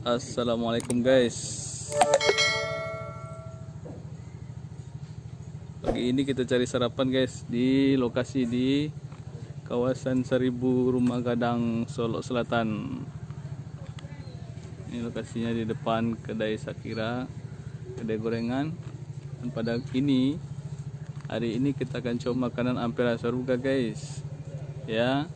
Assalamualaikum guys. Pagi ini kita cari sarapan guys di lokasi di kawasan 1000 Rumah Gadang, Solo Selatan. Ini lokasinya di depan kedai Sakira, kedai gorengan. Dan pada hari ini kita akan coba makanan Ampera Sorga guys. Ya.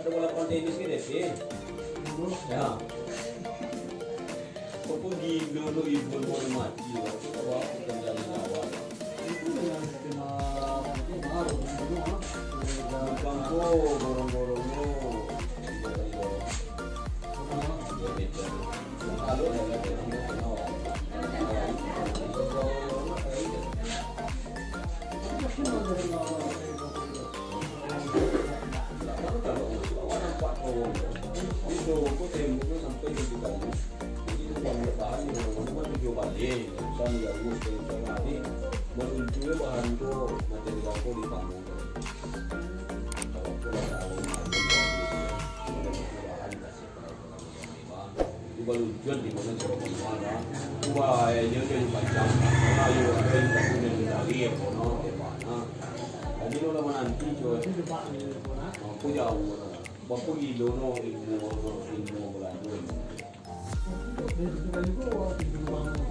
Ada bola kontenis ke deh, ya. Kau pergi dulu ibu mau mati, waktu awak kerja di Jawa. Itu dengan skema baru, bangko, borong-borongnya. Kalau itu aku temboknya sampai gitu kan. Jadi itu yang bertahan di rumah video balik. Saya nggak urus dari hari. Beruntuknya bahan itu materi aku di panggung. Kalau aku ada itu baru tujuan di mana cara mana. Wah, ini kan macam ayo ada yang tak punya medali ya kono ke mana. Jadi lo lama nanti coba. Aku jauh. Bapak gila no ilmu belanja.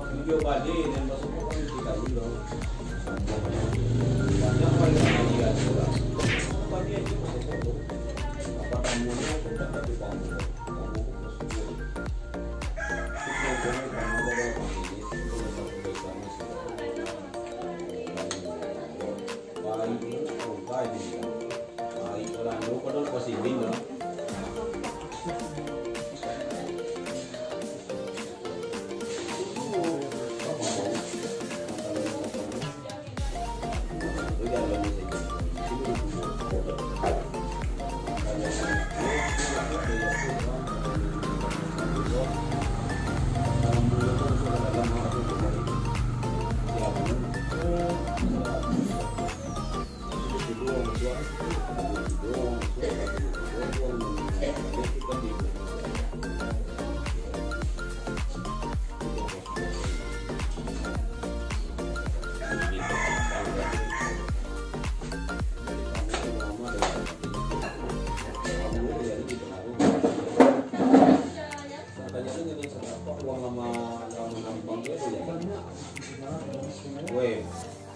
Video balik dan masuk ke kita dulu. Banyak kali dia sudah. Apa dia itu masuk? Apa tamunya sudah tapi kamu.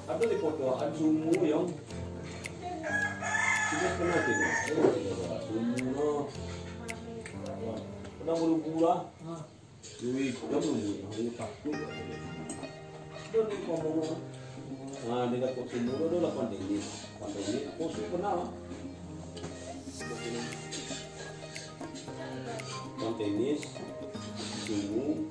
Ada di foto ajumu yang sudah pernah tidak? Ajumu pernah buru-buru duit dah buru-buru hanya takut. Dan di ngomong, nah dekat kota Sumur ada lah pandenis, kosong pernah. Pandenis, Sumur.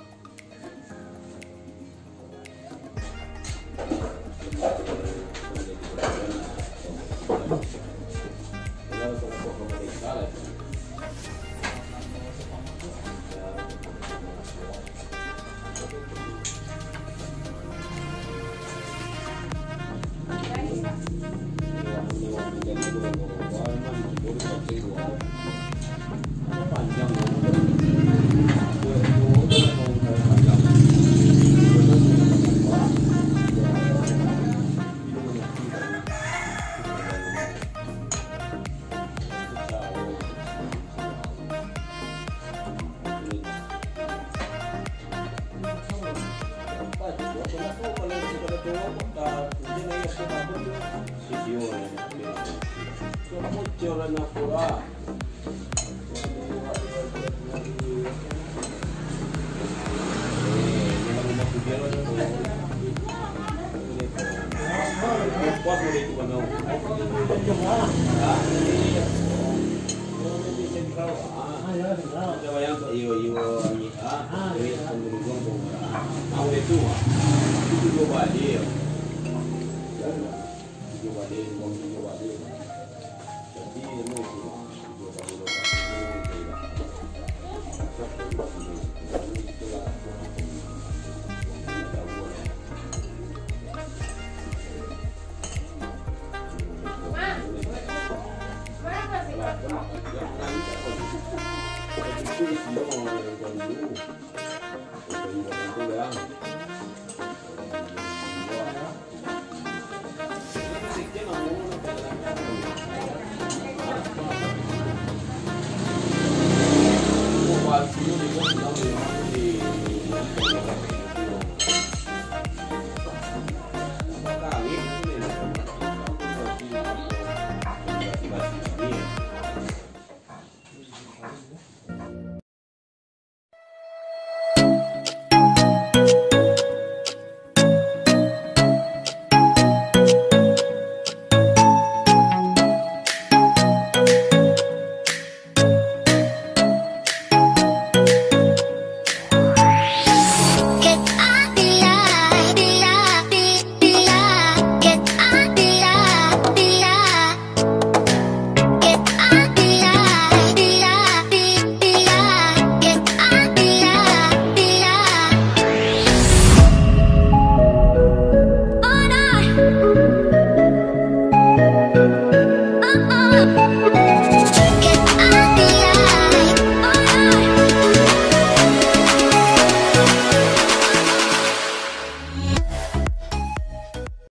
Sono mucho la natural. Itu